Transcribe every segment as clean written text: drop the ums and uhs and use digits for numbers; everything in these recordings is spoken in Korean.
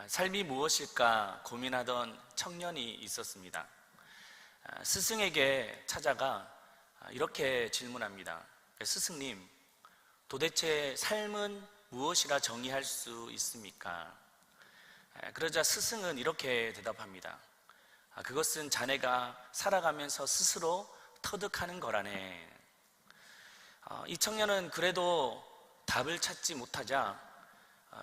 삶이 무엇일까 고민하던 청년이 있었습니다. 스승에게 찾아가 이렇게 질문합니다. 스승님, 도대체 삶은 무엇이라 정의할 수 있습니까? 그러자 스승은 이렇게 대답합니다. 그것은 자네가 살아가면서 스스로 터득하는 거라네. 이 청년은 그래도 답을 찾지 못하자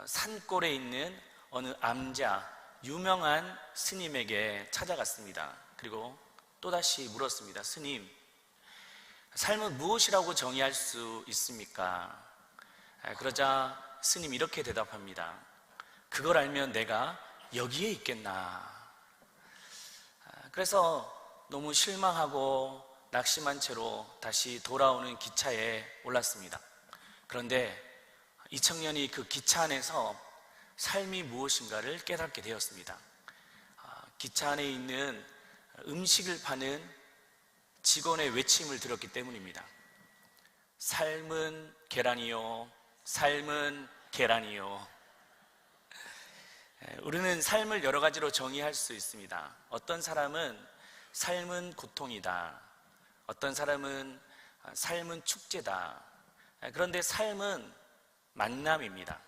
산골에 있는 어느 암자, 유명한 스님에게 찾아갔습니다. 그리고 또다시 물었습니다. 스님, 삶은 무엇이라고 정의할 수 있습니까? 그러자 스님이 이렇게 대답합니다. 그걸 알면 내가 여기에 있겠나. 그래서 너무 실망하고 낙심한 채로 다시 돌아오는 기차에 올랐습니다. 그런데 이 청년이 그 기차 안에서 삶이 무엇인가를 깨닫게 되었습니다. 기차 안에 있는 음식을 파는 직원의 외침을 들었기 때문입니다. 삶은 계란이요, 삶은 계란이요. 우리는 삶을 여러 가지로 정의할 수 있습니다. 어떤 사람은 삶은 고통이다, 어떤 사람은 삶은 축제다. 그런데 삶은 만남입니다.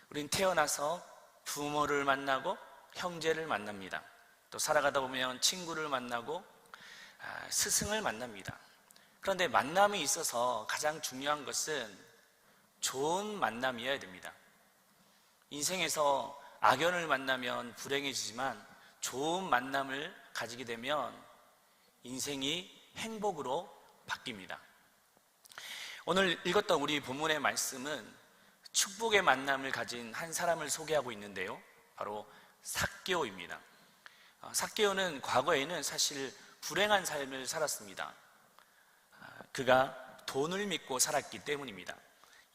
우린 태어나서 부모를 만나고 형제를 만납니다. 또 살아가다 보면 친구를 만나고 스승을 만납니다. 그런데 만남이 있어서 가장 중요한 것은 좋은 만남이어야 됩니다. 인생에서 악연을 만나면 불행해지지만 좋은 만남을 가지게 되면 인생이 행복으로 바뀝니다. 오늘 읽었던 우리 본문의 말씀은 축복의 만남을 가진 한 사람을 소개하고 있는데요, 바로 삭개오입니다. 삭개오는 과거에는 사실 불행한 삶을 살았습니다. 그가 돈을 믿고 살았기 때문입니다.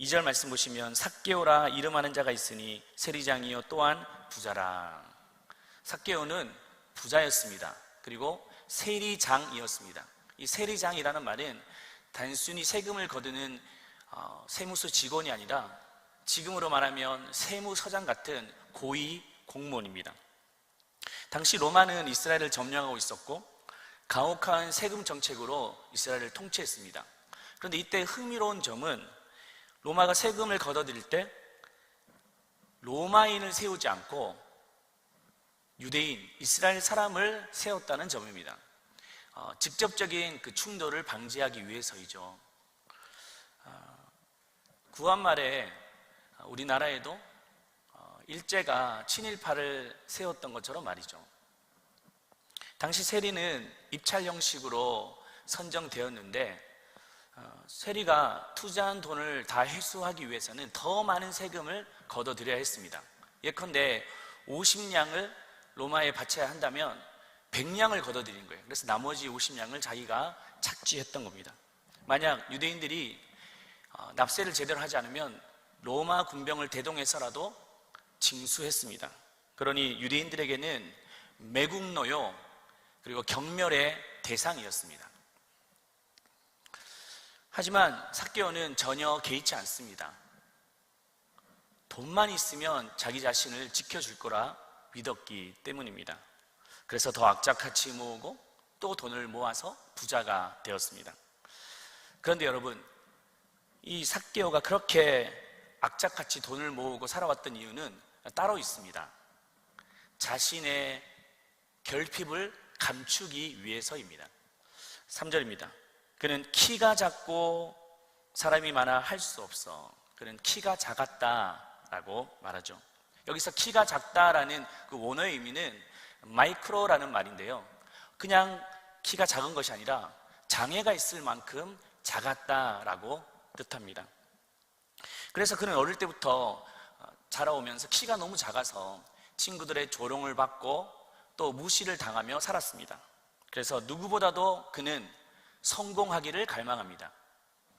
2절 말씀 보시면 삭개오라 이름하는 자가 있으니 세리장이요 또한 부자라. 삭개오는 부자였습니다. 그리고 세리장이었습니다. 이 세리장이라는 말은 단순히 세금을 거두는 세무서 직원이 아니라 지금으로 말하면 세무서장 같은 고위 공무원입니다. 당시 로마는 이스라엘을 점령하고 있었고 가혹한 세금 정책으로 이스라엘을 통치했습니다. 그런데 이때 흥미로운 점은 로마가 세금을 걷어들일 때 로마인을 세우지 않고 유대인, 이스라엘 사람을 세웠다는 점입니다. 직접적인 그 충돌을 방지하기 위해서이죠. 구한 말에 우리나라에도 일제가 친일파를 세웠던 것처럼 말이죠. 당시 세리는 입찰 형식으로 선정되었는데 세리가 투자한 돈을 다 회수하기 위해서는 더 많은 세금을 걷어들여야 했습니다. 예컨대 50냥을 로마에 바쳐야 한다면 100냥을 걷어들인 거예요. 그래서 나머지 50냥을 자기가 착취했던 겁니다. 만약 유대인들이 납세를 제대로 하지 않으면 로마 군병을 대동해서라도 징수했습니다. 그러니 유대인들에게는 매국노요, 그리고 경멸의 대상이었습니다. 하지만 삭개오는 전혀 개의치 않습니다. 돈만 있으면 자기 자신을 지켜줄 거라 믿었기 때문입니다. 그래서 더 악착같이 모으고 또 돈을 모아서 부자가 되었습니다. 그런데 여러분, 이 삭개오가 그렇게 악착같이 돈을 모으고 살아왔던 이유는 따로 있습니다. 자신의 결핍을 감추기 위해서입니다. 3절입니다. 그는 키가 작고 사람이 많아 할 수 없어. 그는 키가 작았다라고 말하죠. 여기서 키가 작다라는 그 원어의 의미는 마이크로라는 말인데요, 그냥 키가 작은 것이 아니라 장애가 있을 만큼 작았다라고 뜻합니다. 그래서 그는 어릴 때부터 자라오면서 키가 너무 작아서 친구들의 조롱을 받고 또 무시를 당하며 살았습니다. 그래서 누구보다도 그는 성공하기를 갈망합니다.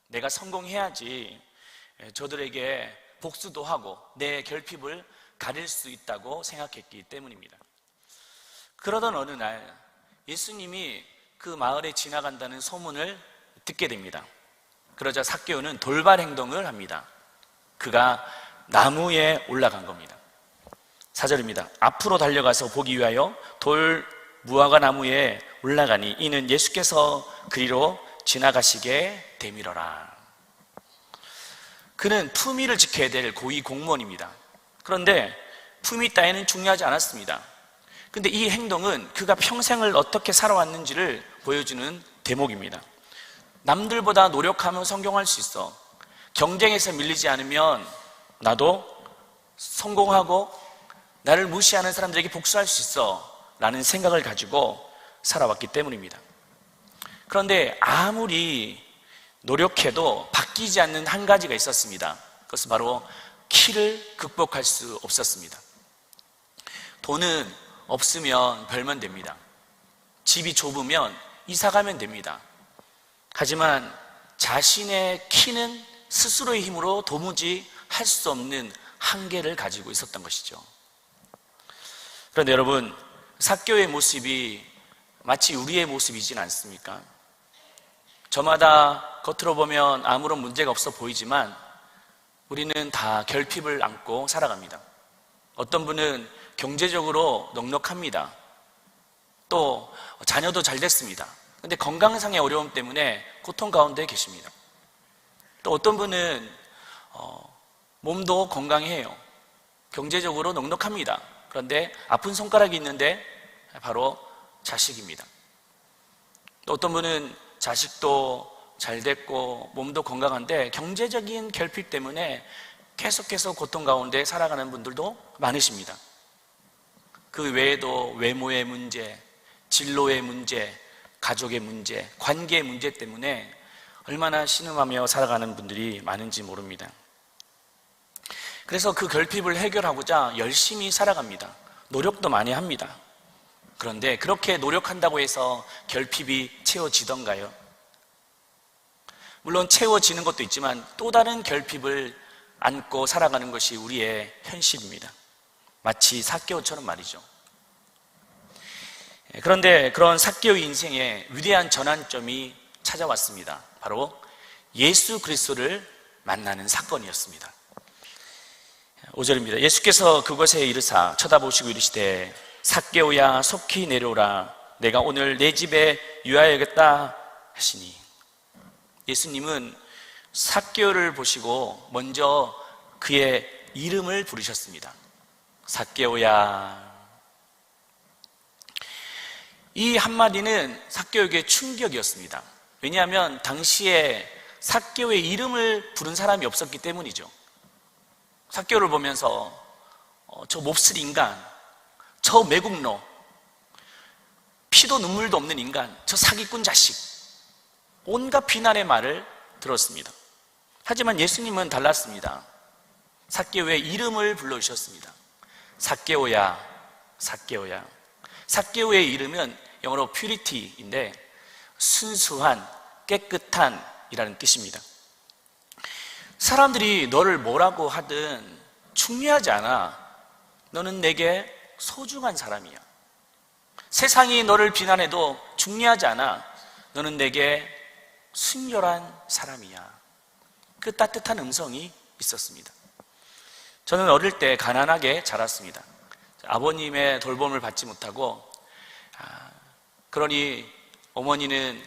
내가 성공해야지 저들에게 복수도 하고 내 결핍을 가릴 수 있다고 생각했기 때문입니다. 그러던 어느 날 예수님이 그 마을에 지나간다는 소문을 듣게 됩니다. 그러자 삭개오는 돌발 행동을 합니다. 그가 나무에 올라간 겁니다. 4절입니다. 앞으로 달려가서 보기 위하여 돌 무화과 나무에 올라가니 이는 예수께서 그리로 지나가시게 되밀어라. 그는 품위를 지켜야 될 고위 공무원입니다. 그런데 품위 따위는 중요하지 않았습니다. 그런데 이 행동은 그가 평생을 어떻게 살아왔는지를 보여주는 대목입니다. 남들보다 노력하면 성공할 수 있어. 경쟁에서 밀리지 않으면 나도 성공하고 나를 무시하는 사람들에게 복수할 수 있어 라는 생각을 가지고 살아왔기 때문입니다. 그런데 아무리 노력해도 바뀌지 않는 한 가지가 있었습니다. 그것은 바로 키를 극복할 수 없었습니다. 돈은 없으면 벌면 됩니다. 집이 좁으면 이사 가면 됩니다. 하지만 자신의 키는 스스로의 힘으로 도무지 할 수 없는 한계를 가지고 있었던 것이죠. 그런데 여러분, 삭개오의 모습이 마치 우리의 모습이진 않습니까? 저마다 겉으로 보면 아무런 문제가 없어 보이지만 우리는 다 결핍을 안고 살아갑니다. 어떤 분은 경제적으로 넉넉합니다. 또 자녀도 잘 됐습니다. 그런데 건강상의 어려움 때문에 고통 가운데 계십니다. 또 어떤 분은 몸도 건강해요. 경제적으로 넉넉합니다. 그런데 아픈 손가락이 있는데 바로 자식입니다. 또 어떤 분은 자식도 잘 됐고 몸도 건강한데 경제적인 결핍 때문에 계속해서 고통 가운데 살아가는 분들도 많으십니다. 그 외에도 외모의 문제, 진로의 문제, 가족의 문제, 관계의 문제 때문에 얼마나 신음하며 살아가는 분들이 많은지 모릅니다. 그래서 그 결핍을 해결하고자 열심히 살아갑니다. 노력도 많이 합니다. 그런데 그렇게 노력한다고 해서 결핍이 채워지던가요? 물론 채워지는 것도 있지만 또 다른 결핍을 안고 살아가는 것이 우리의 현실입니다. 마치 삭개오처럼 말이죠. 그런데 그런 삭개오의 인생에 위대한 전환점이 찾아왔습니다. 바로 예수 그리스도를 만나는 사건이었습니다. 5절입니다. 예수께서 그곳에 이르사 쳐다보시고 이르시되 삭개오야 속히 내려오라 내가 오늘 내 집에 유하여야겠다 하시니, 예수님은 삭개오를 보시고 먼저 그의 이름을 부르셨습니다. 삭개오야. 이 한마디는 삭개오에게 충격이었습니다. 왜냐하면 당시에 삭개오의 이름을 부른 사람이 없었기 때문이죠. 삭개오를 보면서 저 몹쓸 인간, 저 매국노, 피도 눈물도 없는 인간, 저 사기꾼 자식, 온갖 비난의 말을 들었습니다. 하지만 예수님은 달랐습니다. 삭개오의 이름을 불러주셨습니다. 삭개오야, 삭개오야. 삭개오의 이름은 영어로 purity인데 순수한, 깨끗한 이라는 뜻입니다. 사람들이 너를 뭐라고 하든 중요하지 않아. 너는 내게 소중한 사람이야. 세상이 너를 비난해도 중요하지 않아. 너는 내게 순결한 사람이야. 그 따뜻한 음성이 있었습니다. 저는 어릴 때 가난하게 자랐습니다. 아버님의 돌봄을 받지 못하고, 그러니 어머니는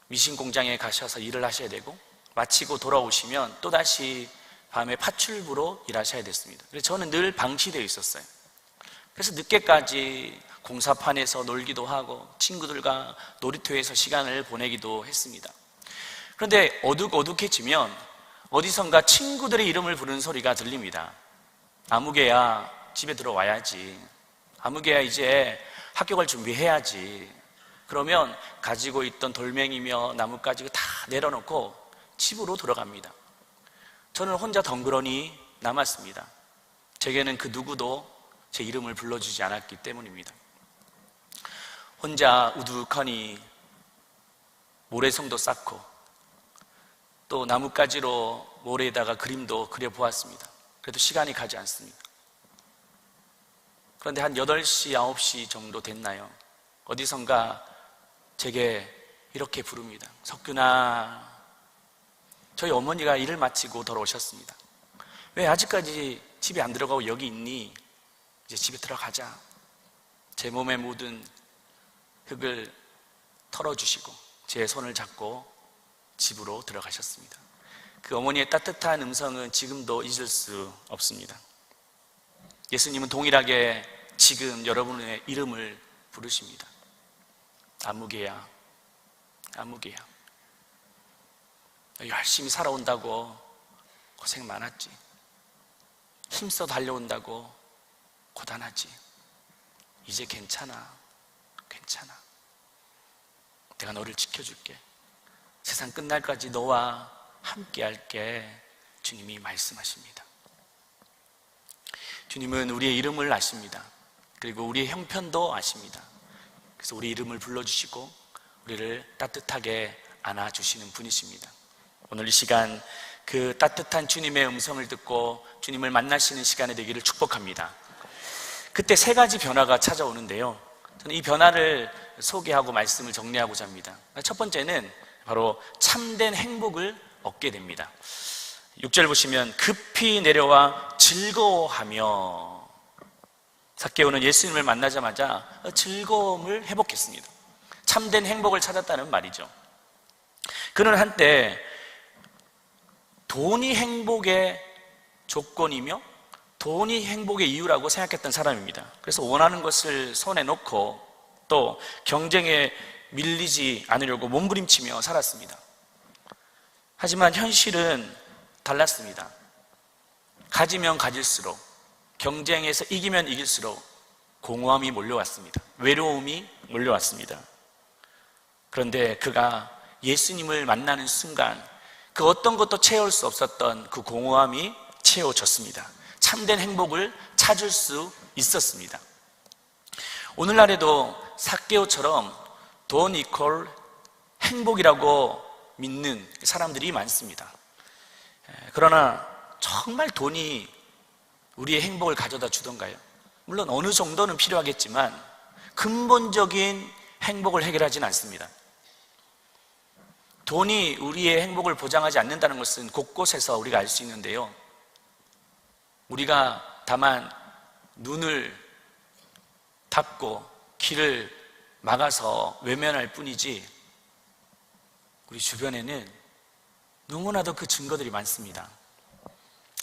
미신 공장에 가셔서 일을 하셔야 되고 마치고 돌아오시면 또다시 밤에 파출부로 일하셔야 됐습니다. 그래서 저는 늘 방치되어 있었어요. 그래서 늦게까지 공사판에서 놀기도 하고 친구들과 놀이터에서 시간을 보내기도 했습니다. 그런데 어둑어둑해지면 어디선가 친구들의 이름을 부르는 소리가 들립니다. 아무개야 집에 들어와야지. 아무개야 이제 학교 갈 준비해야지. 그러면 가지고 있던 돌멩이며 나뭇가지 다 내려놓고 집으로 돌아갑니다. 저는 혼자 덩그러니 남았습니다. 제게는 그 누구도 제 이름을 불러주지 않았기 때문입니다. 혼자 우두커니 모래성도 쌓고 또 나뭇가지로 모래에다가 그림도 그려보았습니다. 그래도 시간이 가지 않습니다. 그런데 한 8시, 9시 정도 됐나요? 어디선가 제게 이렇게 부릅니다. 석균아, 저희 어머니가 일을 마치고 돌아오셨습니다. 왜 아직까지 집에 안 들어가고 여기 있니? 이제 집에 들어가자. 제 몸의 모든 흙을 털어주시고 제 손을 잡고 집으로 들어가셨습니다. 그 어머니의 따뜻한 음성은 지금도 잊을 수 없습니다. 예수님은 동일하게 지금 여러분의 이름을 부르십니다. 아무개야, 아무개야. 열심히 살아온다고 고생 많았지. 힘써 달려온다고 고단하지. 이제 괜찮아, 괜찮아. 내가 너를 지켜줄게. 세상 끝날까지 너와 함께 할게. 주님이 말씀하십니다. 주님은 우리의 이름을 아십니다. 그리고 우리의 형편도 아십니다. 그래서 우리 이름을 불러주시고 우리를 따뜻하게 안아주시는 분이십니다. 오늘 이 시간 그 따뜻한 주님의 음성을 듣고 주님을 만나시는 시간이 되기를 축복합니다. 그때 세 가지 변화가 찾아오는데요, 저는 이 변화를 소개하고 말씀을 정리하고자 합니다. 첫 번째는 바로 참된 행복을 얻게 됩니다. 6절 보시면 급히 내려와 즐거워하며, 삭개오는 예수님을 만나자마자 즐거움을 회복했습니다. 참된 행복을 찾았다는 말이죠. 그는 한때 돈이 행복의 조건이며 돈이 행복의 이유라고 생각했던 사람입니다. 그래서 원하는 것을 손에 놓고 또 경쟁에 밀리지 않으려고 몸부림치며 살았습니다. 하지만 현실은 달랐습니다. 가지면 가질수록, 경쟁에서 이기면 이길수록 공허함이 몰려왔습니다. 외로움이 몰려왔습니다. 그런데 그가 예수님을 만나는 순간 그 어떤 것도 채울 수 없었던 그 공허함이 채워졌습니다. 참된 행복을 찾을 수 있었습니다. 오늘날에도 삭개오처럼 돈 이퀄 행복이라고 믿는 사람들이 많습니다. 그러나 정말 돈이 우리의 행복을 가져다 주던가요? 물론 어느 정도는 필요하겠지만 근본적인 행복을 해결하지는 않습니다. 돈이 우리의 행복을 보장하지 않는다는 것은 곳곳에서 우리가 알 수 있는데요, 우리가 다만 눈을 닫고 길을 막아서 외면할 뿐이지 우리 주변에는 너무나도 그 증거들이 많습니다.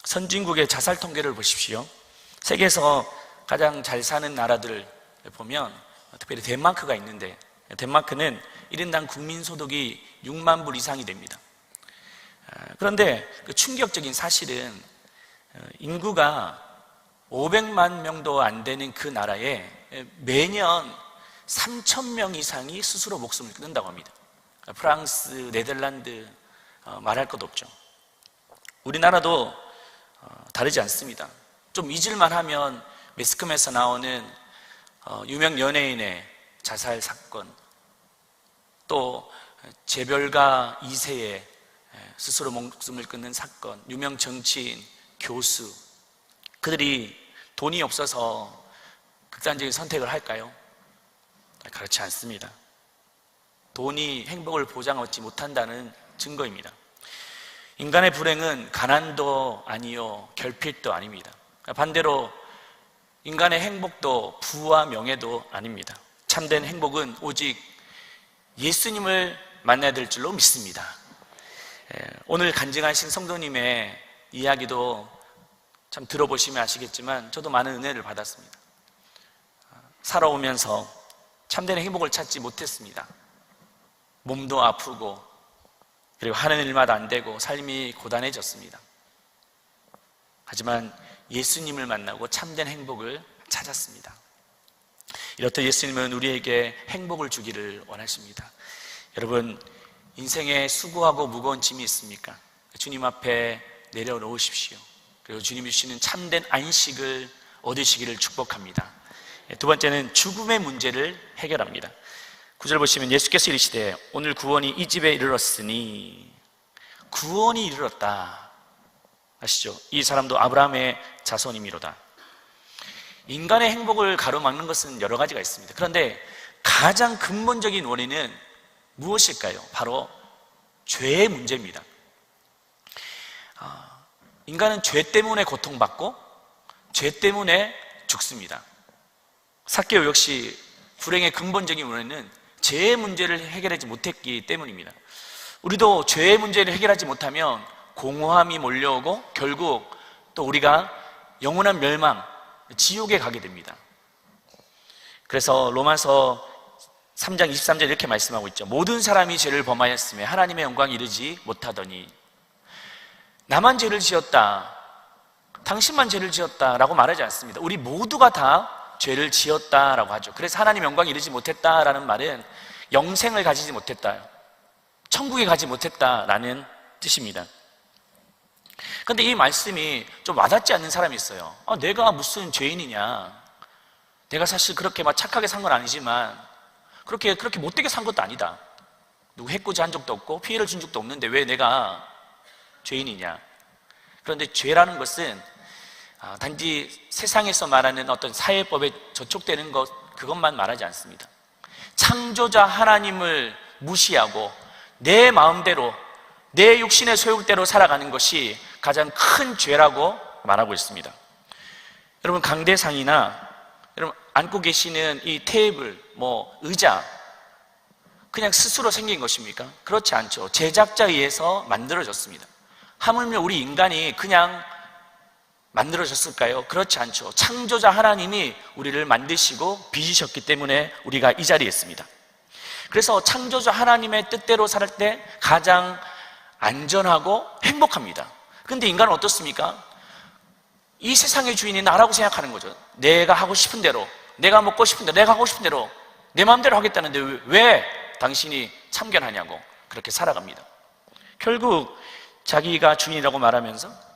선진국의 자살 통계를 보십시오. 세계에서 가장 잘 사는 나라들을 보면 특별히 덴마크가 있는데, 덴마크는 1인당 국민소득이 6만 불 이상이 됩니다. 그런데 그 충격적인 사실은 인구가 500만 명도 안 되는 그 나라에 매년 3,000명 이상이 스스로 목숨을 끊는다고 합니다. 프랑스, 네덜란드 말할 것 없죠. 우리나라도 다르지 않습니다. 좀 잊을만 하면 매스컴에서 나오는 유명 연예인의 자살 사건, 또 재벌가 2세의 스스로 목숨을 끊는 사건, 유명 정치인, 교수, 그들이 돈이 없어서 극단적인 선택을 할까요? 그렇지 않습니다. 돈이 행복을 보장하지 못한다는 증거입니다. 인간의 불행은 가난도 아니요 결핍도 아닙니다. 반대로 인간의 행복도 부와 명예도 아닙니다. 참된 행복은 오직 예수님을 만나야 될 줄로 믿습니다. 오늘 간증하신 성도님의 이야기도 참 들어보시면 아시겠지만 저도 많은 은혜를 받았습니다. 살아오면서 참된 행복을 찾지 못했습니다. 몸도 아프고 그리고 하는 일마다 안 되고 삶이 고단해졌습니다. 하지만 예수님을 만나고 참된 행복을 찾았습니다. 이렇듯 예수님은 우리에게 행복을 주기를 원하십니다. 여러분, 인생에 수고하고 무거운 짐이 있습니까? 주님 앞에 내려놓으십시오. 그리고 주님이 주시는 참된 안식을 얻으시기를 축복합니다. 두 번째는 죽음의 문제를 해결합니다. 9절 보시면 예수께서 이르시되 오늘 구원이 이 집에 이르렀으니, 구원이 이르렀다. 아시죠? 이 사람도 아브라함의 자손이미로다. 인간의 행복을 가로막는 것은 여러 가지가 있습니다. 그런데 가장 근본적인 원인은 무엇일까요? 바로 죄의 문제입니다. 인간은 죄 때문에 고통받고 죄 때문에 죽습니다. 삭개오 역시 불행의 근본적인 원인은 죄의 문제를 해결하지 못했기 때문입니다. 우리도 죄의 문제를 해결하지 못하면 공허함이 몰려오고 결국 또 우리가 영원한 멸망, 지옥에 가게 됩니다. 그래서 로마서 3장 23절 이렇게 말씀하고 있죠. 모든 사람이 죄를 범하였으며 하나님의 영광에 이르지 못하더니. 나만 죄를 지었다, 당신만 죄를 지었다라고 말하지 않습니다. 우리 모두가 다 죄를 지었다라고 하죠. 그래서 하나님 영광에 이르지 못했다라는 말은 영생을 가지지 못했다, 천국에 가지 못했다라는 뜻입니다. 그런데 이 말씀이 좀 와닿지 않는 사람이 있어요. 내가 무슨 죄인이냐, 내가 사실 그렇게 막 착하게 산 건 아니지만 그렇게 못되게 산 것도 아니다, 누구 해코지 한 적도 없고 피해를 준 적도 없는데 왜 내가 죄인이냐. 그런데 죄라는 것은 단지 세상에서 말하는 어떤 사회법에 저촉되는 것, 그것만 말하지 않습니다. 창조자 하나님을 무시하고 내 마음대로, 내 육신의 소욕대로 살아가는 것이 가장 큰 죄라고 말하고 있습니다. 여러분, 강대상이나 여러분 앉고 계시는 이 테이블, 의자, 그냥 스스로 생긴 것입니까? 그렇지 않죠. 제작자에 의해서 만들어졌습니다. 하물며 우리 인간이 그냥 만들어졌을까요? 그렇지 않죠. 창조자 하나님이 우리를 만드시고 빚으셨기 때문에 우리가 이 자리에 있습니다. 그래서 창조자 하나님의 뜻대로 살 때 가장 안전하고 행복합니다. 그런데 인간은 어떻습니까? 이 세상의 주인이 나라고 생각하는 거죠. 내가 하고 싶은 대로, 내가 먹고 싶은 대로, 내가 하고 싶은 대로 내 마음대로 하겠다는데 왜 당신이 참견하냐고 그렇게 살아갑니다. 결국 자기가 주인이라고 말하면서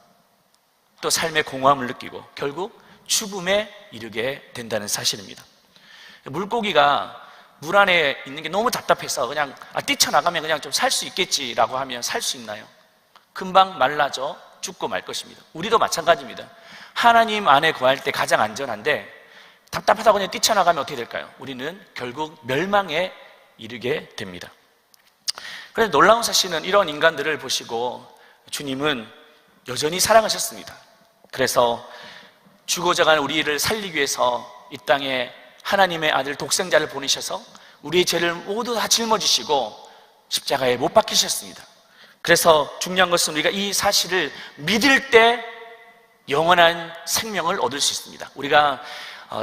또 삶의 공허함을 느끼고 결국 죽음에 이르게 된다는 사실입니다. 물고기가 물 안에 있는 게 너무 답답해서 그냥 뛰쳐나가면 그냥 좀 살 수 있겠지라고 하면 살 수 있나요? 금방 말라져 죽고 말 것입니다. 우리도 마찬가지입니다. 하나님 안에 거할 때 가장 안전한데 답답하다고 그냥 뛰쳐나가면 어떻게 될까요? 우리는 결국 멸망에 이르게 됩니다. 그런데 놀라운 사실은 이런 인간들을 보시고 주님은 여전히 사랑하셨습니다. 그래서 죽어져 가는 우리를 살리기 위해서 이 땅에 하나님의 아들 독생자를 보내셔서 우리의 죄를 모두 다 짊어지시고 십자가에 못 박히셨습니다. 그래서 중요한 것은 우리가 이 사실을 믿을 때 영원한 생명을 얻을 수 있습니다. 우리가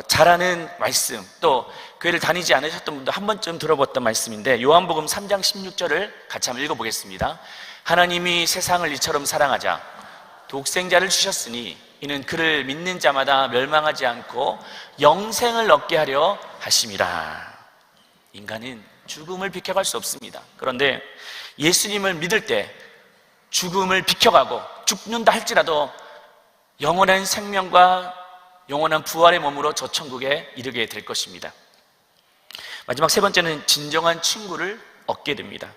잘 아는 말씀, 또 교회를 다니지 않으셨던 분도 한 번쯤 들어봤던 말씀인데 요한복음 3장 16절을 같이 한번 읽어보겠습니다. 하나님이 세상을 이처럼 사랑하자 독생자를 주셨으니 이는 그를 믿는 자마다 멸망하지 않고 영생을 얻게 하려 하심이라. 인간은 죽음을 비켜갈 수 없습니다. 그런데 예수님을 믿을 때 죽음을 비켜가고 죽는다 할지라도 영원한 생명과 영원한 부활의 몸으로 저 천국에 이르게 될 것입니다. 마지막 세 번째는 진정한 친구를 얻게 됩니다.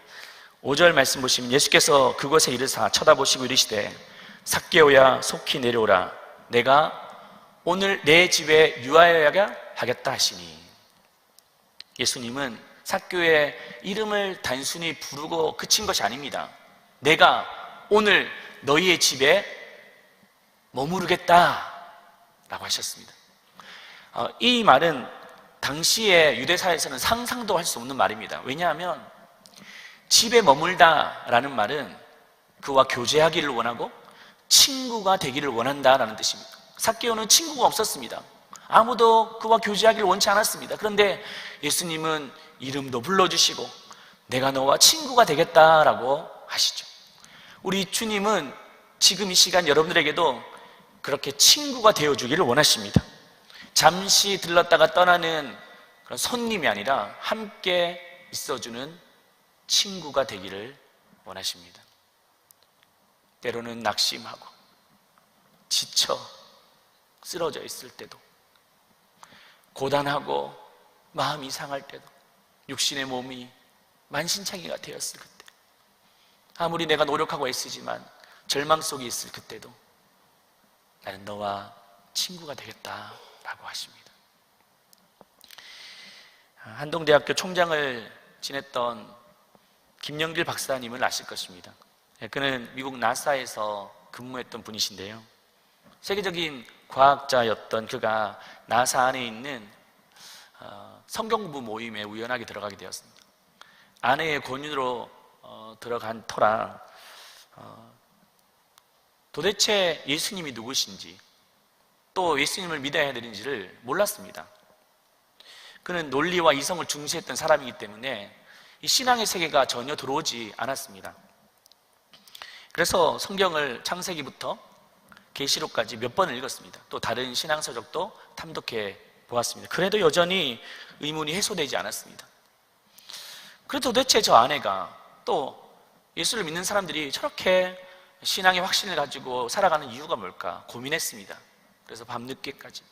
5절 말씀 보시면 예수께서 그곳에 이르사 쳐다보시고 이르시되 삭개오야 속히 내려오라. 내가 오늘 내 집에 유하여야 하겠다 하시니. 예수님은 삭개오의 이름을 단순히 부르고 그친 것이 아닙니다. 내가 오늘 너희의 집에 머무르겠다 라고 하셨습니다. 이 말은 당시의 유대사에서는 상상도 할 수 없는 말입니다. 왜냐하면 집에 머물다 라는 말은 그와 교제하기를 원하고 친구가 되기를 원한다라는 뜻입니다. 삭개오는 친구가 없었습니다. 아무도 그와 교제하기를 원치 않았습니다. 그런데 예수님은 이름도 불러주시고 내가 너와 친구가 되겠다라고 하시죠. 우리 주님은 지금 이 시간 여러분들에게도 그렇게 친구가 되어주기를 원하십니다. 잠시 들렀다가 떠나는 그런 손님이 아니라 함께 있어주는 친구가 되기를 원하십니다. 때로는 낙심하고 지쳐 쓰러져 있을 때도, 고단하고 마음이 상할 때도, 육신의 몸이 만신창이가 되었을 그때, 아무리 내가 노력하고 애쓰지만 절망 속에 있을 그때도 나는 너와 친구가 되겠다라고 하십니다. 한동대학교 총장을 지냈던 김영길 박사님을 아실 것입니다. 그는 미국 나사에서 근무했던 분이신데요, 세계적인 과학자였던 그가 나사 안에 있는 성경 공부 모임에 우연하게 들어가게 되었습니다. 아내의 권유로 들어간 터라 도대체 예수님이 누구신지 또 예수님을 믿어야 되는지를 몰랐습니다. 그는 논리와 이성을 중시했던 사람이기 때문에 이 신앙의 세계가 전혀 들어오지 않았습니다. 그래서 성경을 창세기부터 계시록까지 몇 번을 읽었습니다. 또 다른 신앙서적도 탐독해 보았습니다. 그래도 여전히 의문이 해소되지 않았습니다. 그래도 도대체 저 아내가 또 예수를 믿는 사람들이 저렇게 신앙의 확신을 가지고 살아가는 이유가 뭘까 고민했습니다. 그래서 밤늦게까지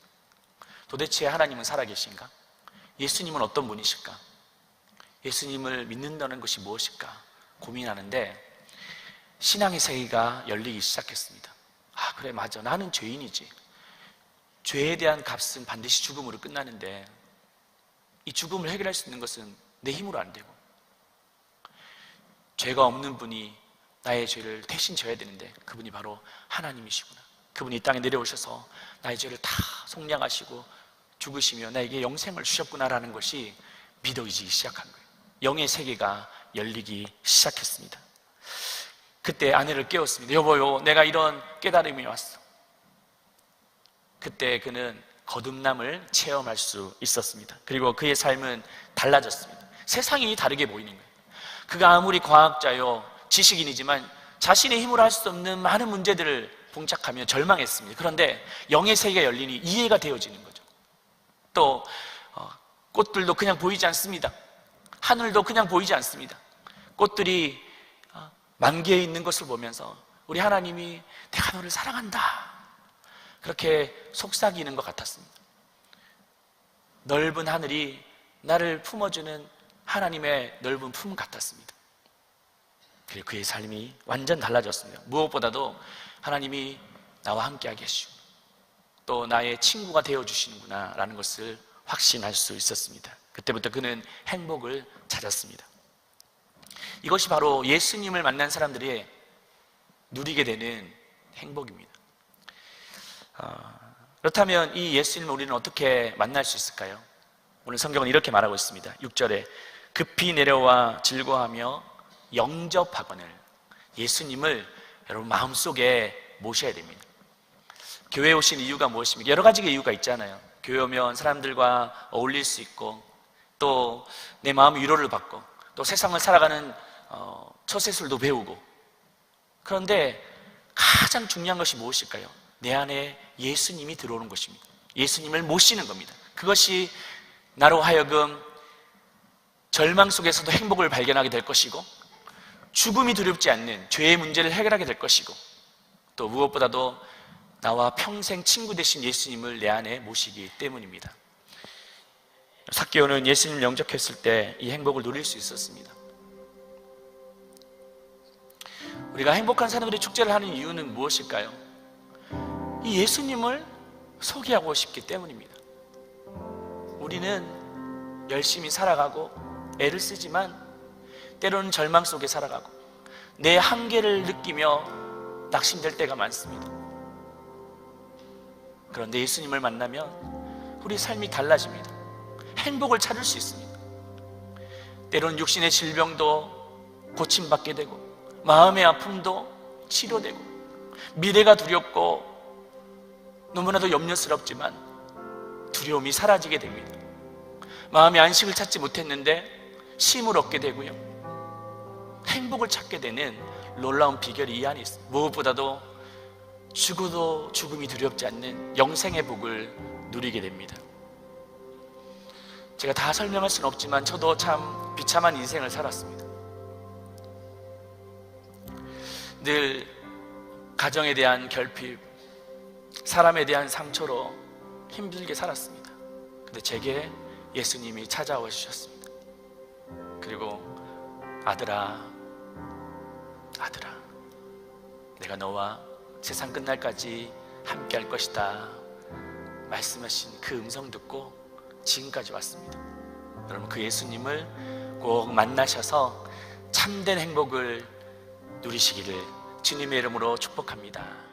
도대체 하나님은 살아계신가? 예수님은 어떤 분이실까? 예수님을 믿는다는 것이 무엇일까? 고민하는데 신앙의 세계가 열리기 시작했습니다. 아, 그래, 맞아. 나는 죄인이지. 죄에 대한 값은 반드시 죽음으로 끝나는데 이 죽음을 해결할 수 있는 것은 내 힘으로 안 되고 죄가 없는 분이 나의 죄를 대신 져야 되는데 그분이 바로 하나님이시구나. 그분이 이 땅에 내려오셔서 나의 죄를 다 속량하시고 죽으시며 나에게 영생을 주셨구나라는 것이 믿어지기 시작한 거예요. 영의 세계가 열리기 시작했습니다. 그때 아내를 깨웠습니다. 여보요, 내가 이런 깨달음이 왔어. 그때 그는 거듭남을 체험할 수 있었습니다. 그리고 그의 삶은 달라졌습니다. 세상이 다르게 보이는 거예요. 그가 아무리 과학자요 지식인이지만 자신의 힘으로 할 수 없는 많은 문제들을 봉착하며 절망했습니다. 그런데 영의 세계가 열리니 이해가 되어지는 거죠. 또 꽃들도 그냥 보이지 않습니다. 하늘도 그냥 보이지 않습니다. 꽃들이 만개에 있는 것을 보면서 우리 하나님이 내가 너를 사랑한다 그렇게 속삭이는 것 같았습니다. 넓은 하늘이 나를 품어주는 하나님의 넓은 품 같았습니다. 그리고 그의 삶이 완전 달라졌습니다. 무엇보다도 하나님이 나와 함께하게 해주시고 또 나의 친구가 되어주시는구나 라는 것을 확신할 수 있었습니다. 그때부터 그는 행복을 찾았습니다. 이것이 바로 예수님을 만난 사람들이 누리게 되는 행복입니다. 그렇다면 이 예수님을 우리는 어떻게 만날 수 있을까요? 오늘 성경은 이렇게 말하고 있습니다. 6절에 급히 내려와 즐거워하며 영접하거늘. 예수님을 여러분 마음속에 모셔야 됩니다. 교회에 오신 이유가 무엇입니까? 여러 가지 이유가 있잖아요. 교회 오면 사람들과 어울릴 수 있고 또 내 마음의 위로를 받고 또 세상을 살아가는 처세술도 배우고. 그런데 가장 중요한 것이 무엇일까요? 내 안에 예수님이 들어오는 것입니다. 예수님을 모시는 겁니다. 그것이 나로 하여금 절망 속에서도 행복을 발견하게 될 것이고 죽음이 두렵지 않는 죄의 문제를 해결하게 될 것이고 또 무엇보다도 나와 평생 친구 되신 예수님을 내 안에 모시기 때문입니다. 삭개오는 예수님을 영접했을 때 이 행복을 누릴 수 있었습니다. 우리가 행복한 사람들이 축제를 하는 이유는 무엇일까요? 이 예수님을 소개하고 싶기 때문입니다. 우리는 열심히 살아가고 애를 쓰지만 때로는 절망 속에 살아가고 내 한계를 느끼며 낙심될 때가 많습니다. 그런데 예수님을 만나면 우리 삶이 달라집니다. 행복을 찾을 수 있습니다. 때로는 육신의 질병도 고침받게 되고 마음의 아픔도 치료되고 미래가 두렵고 너무나도 염려스럽지만 두려움이 사라지게 됩니다. 마음의 안식을 찾지 못했는데 쉼을 얻게 되고요, 행복을 찾게 되는 놀라운 비결이 이 안에 있습니다. 무엇보다도 죽어도 죽음이 두렵지 않는 영생의 복을 누리게 됩니다. 제가 다 설명할 수는 없지만 저도 참 비참한 인생을 살았습니다. 늘 가정에 대한 결핍, 사람에 대한 상처로 힘들게 살았습니다. 근데 제게 예수님이 찾아와 주셨습니다. 그리고 아들아, 아들아, 내가 너와 세상 끝날까지 함께 할 것이다 말씀하신 그 음성 듣고 지금까지 왔습니다. 여러분, 그 예수님을 꼭 만나셔서 참된 행복을 누리시기를 주님의 이름으로 축복합니다.